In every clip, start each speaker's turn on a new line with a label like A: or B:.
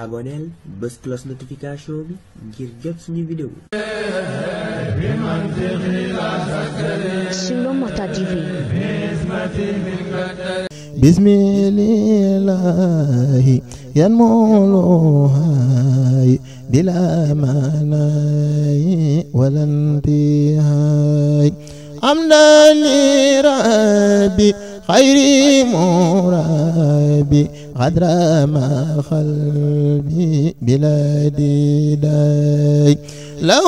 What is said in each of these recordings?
A: aboneel bës cloche notification bi ngir jot suñu vidéo.
B: Suno Mota TV.
C: Bismillahi yanmuluhay bila manay walantihai amdan li rabbi خير مرابي غدر ما قلبي بلا ديداي له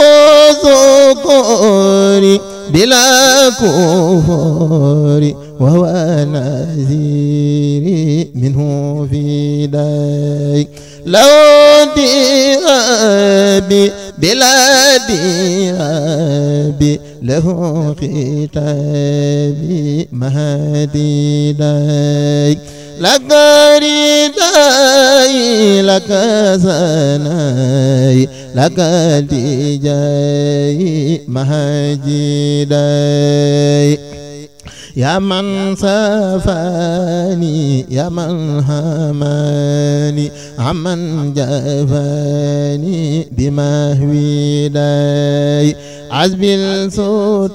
C: ذكوري بلا كفوري وهو نذيري منه في داي له ديابي بلا ديابي له كتابي مهدي داي لك رداي لك سناي لك التجاي مهدي داي يا من صفاني يا من هماني عمن جفاني بمهوي داي عزب السطوري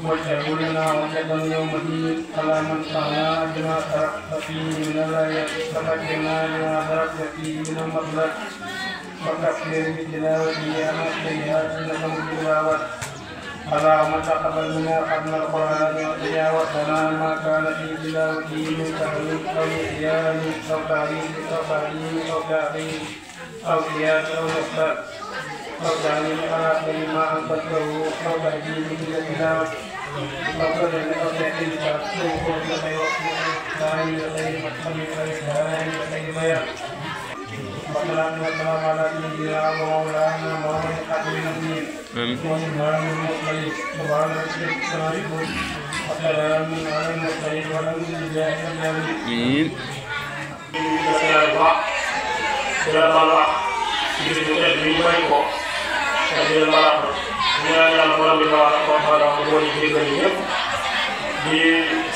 D: وجعلنا عددا يوم الدين على من طعنا بما تركت فيه من الآيات فقدمنا لما تركت فيه من المطلق وكفر بتلاوته عن السيئات انكم تلاوة اللهم تقبل منا قبل القرآن وتجاوزنا ما كان في تلاوته من تحريف أو نسيان أو تعريف أو تعليم أو تعليم أو قياس أو نصب أو تعليم آخر ما أنبته أو تهديد بالتلاوة أو قدر أو تأكيد تأكيد لغير ثاني لغير مدخل لغير ثاني لغير بيان والصلاة والسلام على سيدنا ومولانا محمد خاتم النبيين وإمام المرسلين سبحان ربك وسلام على المرسلين والحمد لله رب العالمين. di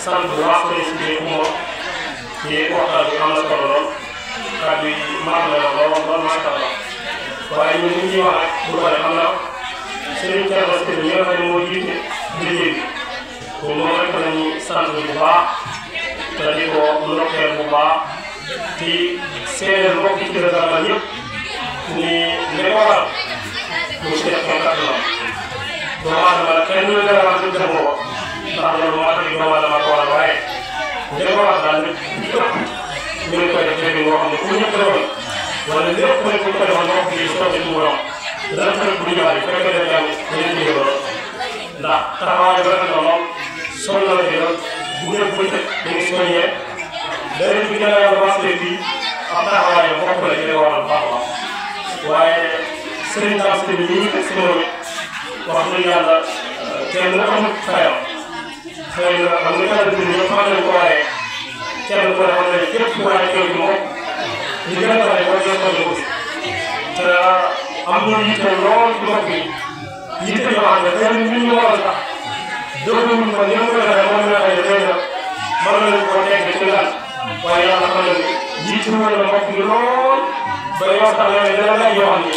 D: sant bu baax président Oumar ci waxtaan bi am na solo lool kàddu yi mat na la lool macha allah waaye ñun ñu ngi wax rek bu pare xam na Serigne Thierno Seydou mi nga xam ne moo jiite liggéey bi moom rek nañu sant bu baax te di ko ndokkeel bu baax ci seen mbokk ci réserve yëpp ni li ko waral mu seet ko kàddu la doomu aadama la kenn ñu la wax du dem ko ndax loolu moo tax doomu aadama ko waral waaye li ko waral daal nit ñi ëpp ñu ngi koy def léegi boo xam ne ku ñëpp defoon wala lépp ku ko defoon nga wax fii sotti mu doon dana fekk bu ñu ñëwaat bu fekkee dañu jàng dañuy liggéey lool ndax taxawaay bi rafet na lool sonn na la fi lool bu ngeen ko tëj dañuy soññee dara bi gën a yàlla waxee fii am taxawaay bokk la ci li waral baax a baax waaye Serigne Dame Seydou ñu ngi teg si moom it wax dëgg yàlla kenn na amul fayam xëy na xam nga kàddu gi ñoom xam nañu ko waaye kenn ku ne xam nañu képp ku waaye teew ci moom li gën a bare mooy ngeen xool aussi te am na yitte lool ci mbokk yi yitte yoo xam ne xëy na ñu war a tax dëgguwul ko ni mu ko defee moom la xëy na xëy na mën nañu ko tegg ci lan waaye yàlla xam na ne yitte woon na mbokk mi lool ba yoo xam ne dana laaj yoo xam ne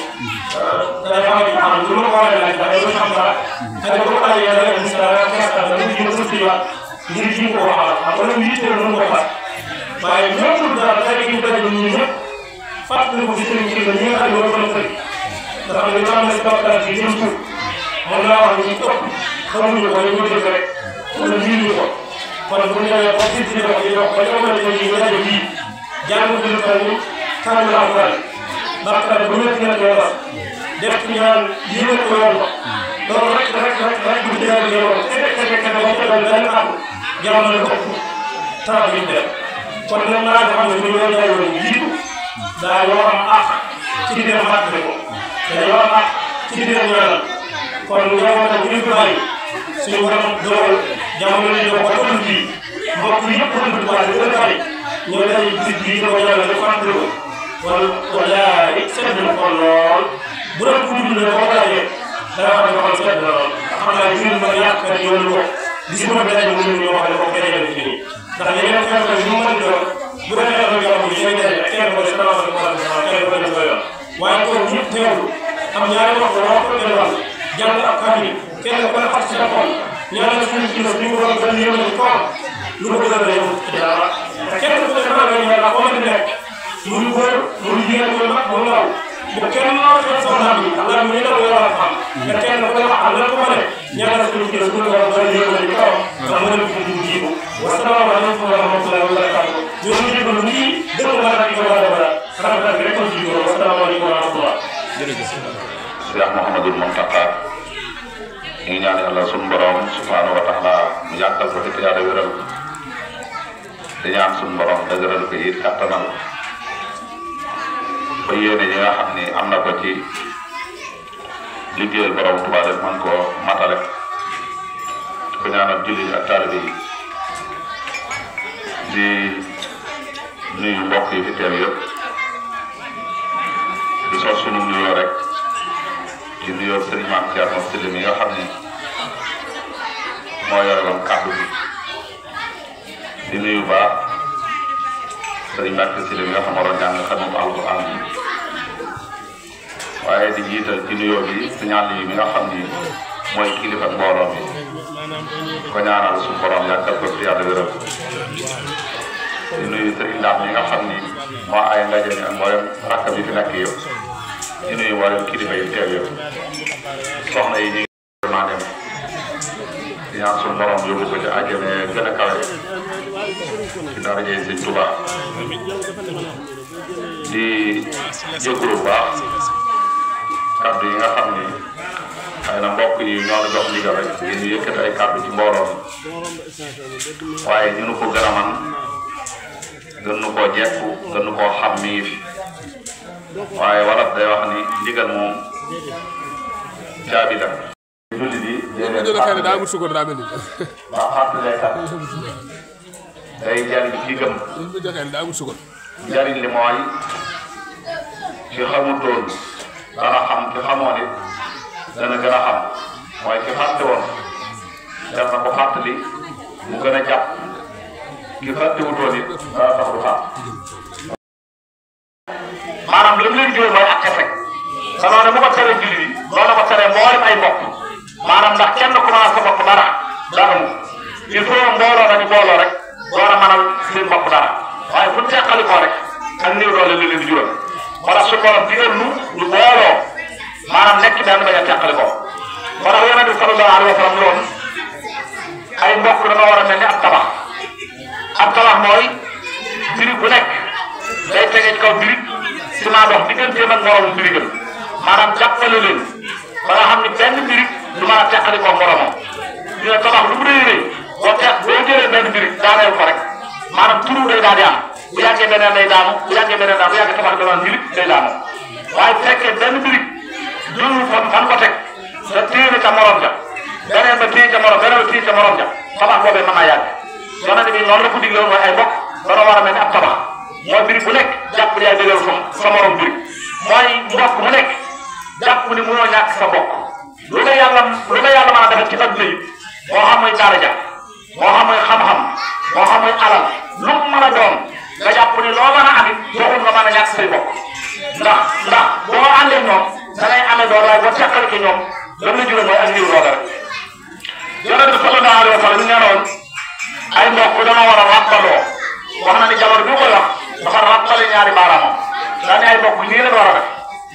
D: dana xam ne xam lu ma ko war a laaj ndax yow xam dara xëy na bu ko laajee dana gis dara kestal dana gis na suuf waat ngir ji ko waxal xam nga loolu yitte la ko fat waaye ñëpp dara dafa gi daje ñun ñëpp fàttali ko ci seen kii la ñi nga xam ne war ko fëri nga xam ne ñu am na si kawtara bi jëm suuf mën naa wax ni ëpp xamuñu ko dañu def rek wala miinuñu ko kon bu ñu demee ba ci ci dox yi dox ba ñu mën a jël yi nga daje bii jàng bi lu toll kanam la alquran ndax kat bu ñëpp ngeen koy wax def ci ñaan yéene ko yoon ko loolu rek bu ci daal ñëwoon fekk na ba tegal benn xam jamono la ko taw bi def kon nag maa ngi xam ne ñu doon jaay woon jiitu daa yoo am àq ci biir fàttali ko dañoo am àq ci biir ñaanal kon yow nag ñu ko bàyyi suñu borom dogal jamono yi ñoo ko toll bii mbokk yëpp ko dund waaye gën a bari ñoo dañuy gis bii dama ñaanal dafa fàttali ko wala sedd na ko lool bu doon ko dund la boo laajee dara xam ne xool sedd na lool xam naa jur ma yàqkat yoon ko gis ma benn mu ñu wax ne ko keneen ci nii ndax yeneen xeex yu mu mën doon bu dee xeex yoo xam ne ñooy dajale kenn ko sama kenn ko def yoon waaye ko ñëpp teewlu am ñaari wax wax ko gën wax jàng ak kamil kenn ko la fas ci xol ñaanal suñu gis ñu ko gën yëngu ci ko lu ko gën a yow ci dara kenn ko def na ñu la ko mën nekk muy góor muy jigéen muy mag muy ndaw bu kenn moo def soxna bi Allah mi la war a xam te kenn ko wax Allah ko mën ñaanal suñu gis ñu ko gën yëngu ci ko am na ko ñu jibu wa salaamu alaykum wa rahmatullahi wa barakatuh ñu ngi jégalu ni dëgg la rek ko wara wara rafet rek ko jibu wa salaamu alaykum wa rahmatullah jërëjëf
B: Cheikh Mouhamadul Mountakha ñu ngi ñaan Yàlla sunu borom subhanahu wa taala mu yàggal ko te yàlla wéral ko di ñaan sunu borom dëgëral ko it kattanal ba yéene ñi nga xam ni am na ko ci liggéeyal borom Tuubaa def man koo matale ko ñaanal julli ak taalibe yi di nuyu mbokk yi fi teew yëpp di sos sunu nuyoo rek ci nuyoo Serigne Mame Thierno Sylla mi nga xam ni moo yoroon kàddu bi di nuyu baax Serigne Mbacke Sylla mi nga xam waroon jàng xamum alquran bi waaye di jiital ci nuyoo bi signal yi mi nga xam ni mooy kilifa mbooloo mi ko ñaanal suñu borom yàggal ko fi yàlla wéral di nuyu Serigne Ndam mi nga xam ni moo ay ndaje mi ak mboolem rakk bi fi nekk yëpp di nuyu mboolem kilifa yi teew yëpp soxna yi ñu ngi maa dem di ñaan suñu borom yóbbu ko ci àjjana gën a kawe ci daraja Sëñ Tuubaa di jégalu bu baax kàddu yi nga xam ni xëy na mbokk yi ñoo la jox ndigal rek ngeen ñu yëkkati ay kàddu ci mbooloo mi waaye ñu nu ko gën a man gën nu koo jekku gën nu koo xam mi ngi fi waaye wolof day wax ni ndigal moom caabi la. jullit yi ba fàttalee kat day jariñ ki gëm njariñ li mooy ki xamutoon dana xam ki xamoon it dana gën a xam mooy ki fàtte woon def na ko fàttali mu gën a jàpp ki fàttewutoon it dana tax du fàtt maanaam li mu leen jóor mooy ak rek sa noonu mu ko tere julli yi loolu ko tere mboolem ay mbokk maanaam ndax kenn ku mën a sa bopp dara mu il faut mbooloo nañu mbooloo rek door a mënal seen bopp dara waaye fu ñu teqalikoo rek ak néew doole li leen di jural wala su borom digal nu ñu booloo maanaam nekk benn bañ a teqalikoo moo tax Yonent bi sallallahu alayhi wa sallam loolu ay mbokk dama war a mel ni ab tabax mooy birig bu nekk day tege ci kaw birig si maa dox digganteem ak moromu birigam maanaam jàppale leen ba nga xam ni benn birig du mën a teqalikoo moromam ñu ne tabax lu mu rëy rëy boo jëlee benn birig daaneel ko rek maanaam turu day daal di am bu yàggee beneen day daanu bu yàggee beneen daanu bu yàggee tabax dana birig day daanu waaye bu fekkee benn birig dul fan ko teg te téye ca morom ja beneen ba téye ca morom beneen ba téye ca morom ja tabax boobee mën naa yàgg Yonent bi noonu la ko digle woon mooy ay mbokk dana war a mel ni ab tabax mooy birig bu nekk jàpp ni yaay dëggal sa morom birig mooy mbokk mu nekk jàpp ni mënoo ñàkk sa bokk lu la yàlla mën a defal ci adduna yi moo xam mooy daraja moo xam mooy xam-xam moo xam mooy alal lu mu mën a doon nga jàpp ni loo mën a amit doxul nga mën a ñàkk say bokk ndax boo àndee ñoom da ngay amee doole waaye boo teqal ki ñoom lam la jural mooy ak niw doole rek Yonent bi sallallahu alayhi wa sallam nee na woon ay mbokk dama war a ràbbaloo wax na ni jamono bi koy wax dafa ràbbale ñaari baaraamam daa ne ay mbokk nii la war a def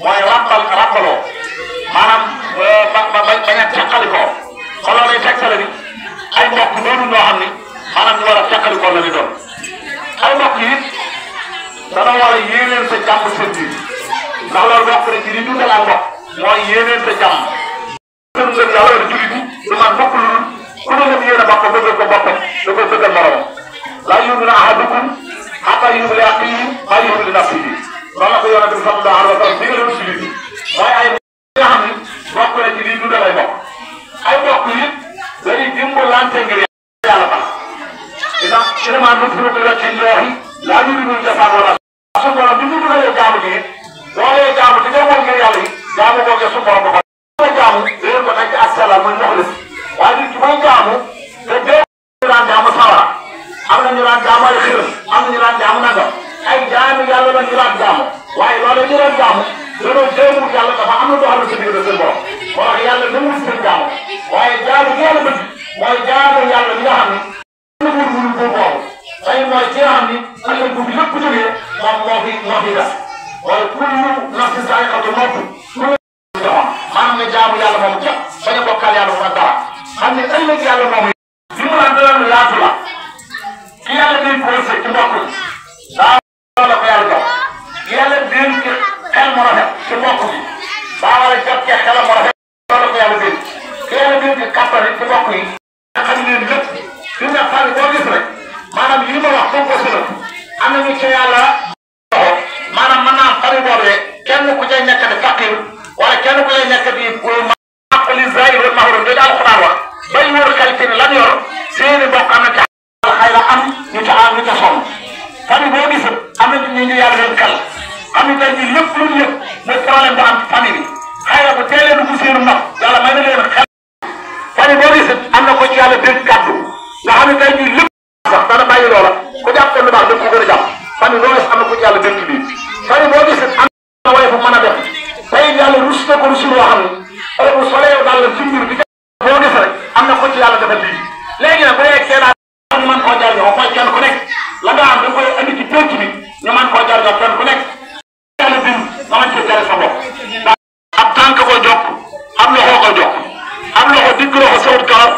B: mooy ràbbaloo maanaam bañ a teqalikoo xooloo day tegtale ni ay mbokk doonu ñoo xam ni maanaam ñu war a teqalikoo la ni doon ay mbokk yi dana war a yéeneen sa jàmm seen biir ndax loolu bokk na ci li dundal ak mbokk mooy yéeneen sa jàmm. gën ngeen yàlla wala jullit yi du man bokk lu ko bëggal ko boppam da koy bëggal moromam laa yu'minu ahadukum hattaa yuhibba li axiihi maa yuhibbu li nafsihi loolu la ko yonent bi sallallahu alayhi wa sallam digaloon ci lii waaye ay nga xam ni bokk na ci lii dundal ay bokk ay bokk yi dañuy dimbalante ngir yàlla tax itam innamaa nut'imukum li wajhi llaahi laa nuriidu jazaa'an wa laa suñu borom bi ñu dugalee jaamu gi loolee jaamu di nga woon ngir yàlla yi jaamu boogee suñu borom ba ko jaamu léegi ko teg ci asalaam mooy muxlis waaye nit ki mooy jaamu te dee ñu daan jaamu sawara am na ñu daan jaamu ay xërëm am na ñu daan jaamu nangam ay jaamu yàlla la ñu daan jaamu waaye loolee ñu daan jaamu dañoo jéemul yàlla dafa am na loo xam ne sa diggante seen borom moo tax yàlla nangu seen jaamu waaye jaamu gi yàlla bëgg mooy jaamu yàlla li nga xam ne wul boobu tey mooy ki nga xam ni ëllëg bu fi lépp jógee moom moo fi des waaye kullu nafsin zaa'iqatul mawt maanaam nga jaamu yàlla moomu képp bañ a bokkal yàlla moom ak dara xam ne ëllëg yàlla moomu li mu naan dara lu yaatu la ki yàlla day posé ci mbokk yi daa la ko yàlla jox yàlla dénk xel mu rafet ci mbokk yi daa war a jot ci xelam mu rafet loolu la ko yàlla dénk ki yàlla dénk kattan ci mbokk yi nga xam ne lépp li nga xam boo gis rek maanaam li ma wax foofu ko am nañu ci yàlla maanaam mën naa am famille boobee kenn ku cay nekk di faqir wala kenn ku cay nekk di maqli zahir wal mahrum di alquran wax bay wër qualité ni lan yor seeni mbokk am na ca xay la am ñu ca sonn famille boo gis am na ñu ñu yàlla leen kal am na tey jii lépp lu ñu yëg mooy problème bu am famille bi xëy na bu teelee dugg seenu ndox yàlla may na leen xel famille boo gis am na ko ci yàlla dégg kàddu nga xam ne tey jii lépp sax dana bàyyi loola ku jàpp lu baax dañ ko gën a jàpp famille boo gis am na ko ci yàlla dégg lii famille boo gis am na waaye fu mën a def tey yàlla rus na ko rusul yoo xam ne heure bu solee daal la ci mbir bi boo gis rek am na ko ci yàlla defal lii léegi nag bu dee kenn ñu mën koo jariñoo mooy kenn ku nekk la nga am da koy andi ci pénc bi ñu mën koo jariñoo kenn ku nekk yàlla bind nga mën cee jare sa bopp ab tànk ko jokk am loxo ko jokk am loxo digg loxo sawut kawar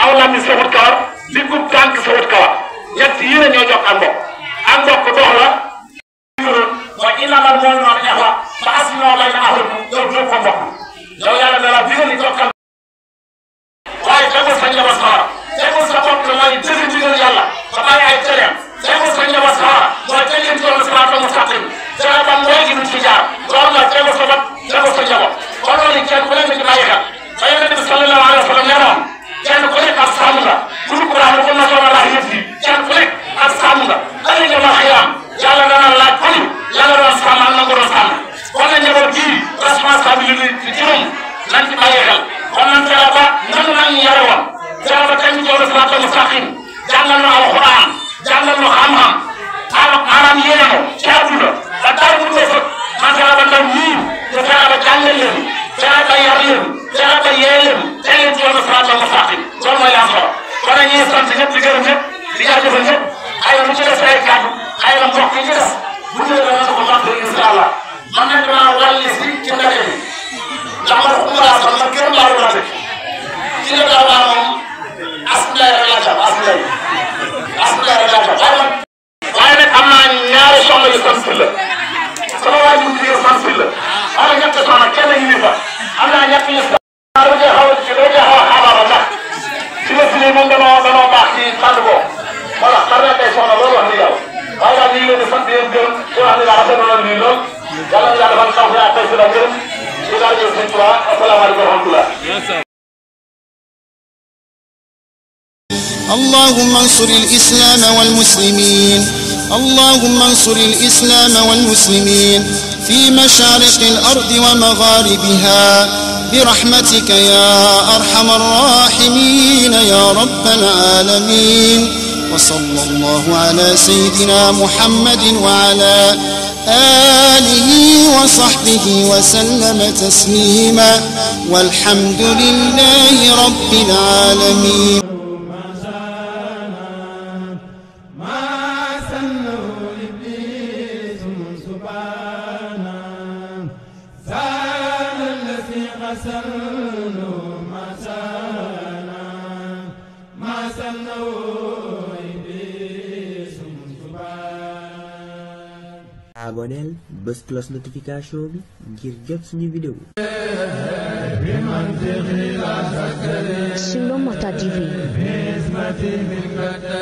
B: aw lami sawut kawar diggub tànk sawut kawar ñett yii la ñoo jokk ak mbokk dox la mooy innamal mu'minuuna ixwa fa aslihu bayna axawaykum yow doo ko mbokk yow yàlla dara digal ni jokkal waaye tegul sa njaboot sawara tegul sa bopp la mooy dëgg digal yàlla ba bàyyi ay tereem tegul sa njaboot sawara mooy teg leen toolu siraatal mustaqiim fexe ba mooy gi duñ ci jaar loolu la tegul sa bopp tegul sa njaboot kon loolu kenn ku nekk ci bàyyi xel ba Yonent bi sallallahu alayhi wa sallam nee na kenn ku nekk ab sàmm nga kudu Quraan ko na soona laa yëpp yi kenn ku nekk ab sàmm nga ëllëg ma xiyaam yàlla dana laaj ko ni la nga doon sàmm ak na nga doon sàmm kon na njaboot gii responsabilité ci juróom nañ ci bàyyi xel kon nañ fexe ba nanu nañu yare woon fexe ba teg ñu jox siraatal mustaqiim jàngal nu alxuraan jàngal nu xam-xam maanaam yéene ci àdduna ba dara bu ñu fëkk man fexe ba ndaw ñii ñu fexe ba jàngal leen fexe ba yar leen fexe ba yee leen teg leen ci yoonu siraatal mustaqiim loolu mooy li am solo kon nag ñuy sant ñëpp di gërëm ñëpp di jaajëfal ñëpp xëy na lu ci des ay kàddu xëy na mbokk yi ci des bu ñu la ko sant incha allah man nag maa wàlli si ci ndaje bi ndax man umra sax man gërëm laa war a def ci la daaw laa moom asbilaay rek laa jàpp asbilaay rek laa jàpp waaye nag am naa ñaari soxla yu sant la sama waay bu ñu sant la wala ñett soxna kenn ñu ni fa am naa ñett yu sant doo cee xaw a xaabaaba ndax ci la si moom danoo baax ci fànn boobu voilà xam naa tey soxna loolu wax ni yow waaye daal ñu ngi leen di sant yéen gërëm di wax ni daal rafetlu na lii lool yàlla na yàlla defal taw bi ak tey si la gërëm di daal ñëw sëñ Tuubaa asalaamaaleykum wa rahmatulah.
E: اللهم انصر الإسلام والمسلمين اللهم انصر الإسلام والمسلمين في مشارق الأرض ومغاربها برحمتك يا أرحم الراحمين يا رب العالمين وصلى الله على سيدنا محمد وعلى آله وصحبه وسلم تسليما والحمد لله رب العالمين.
A: aboneel bës cloche notification bi ngir jot suñu vidéo.
F: Sulomota TV. رحمتي منك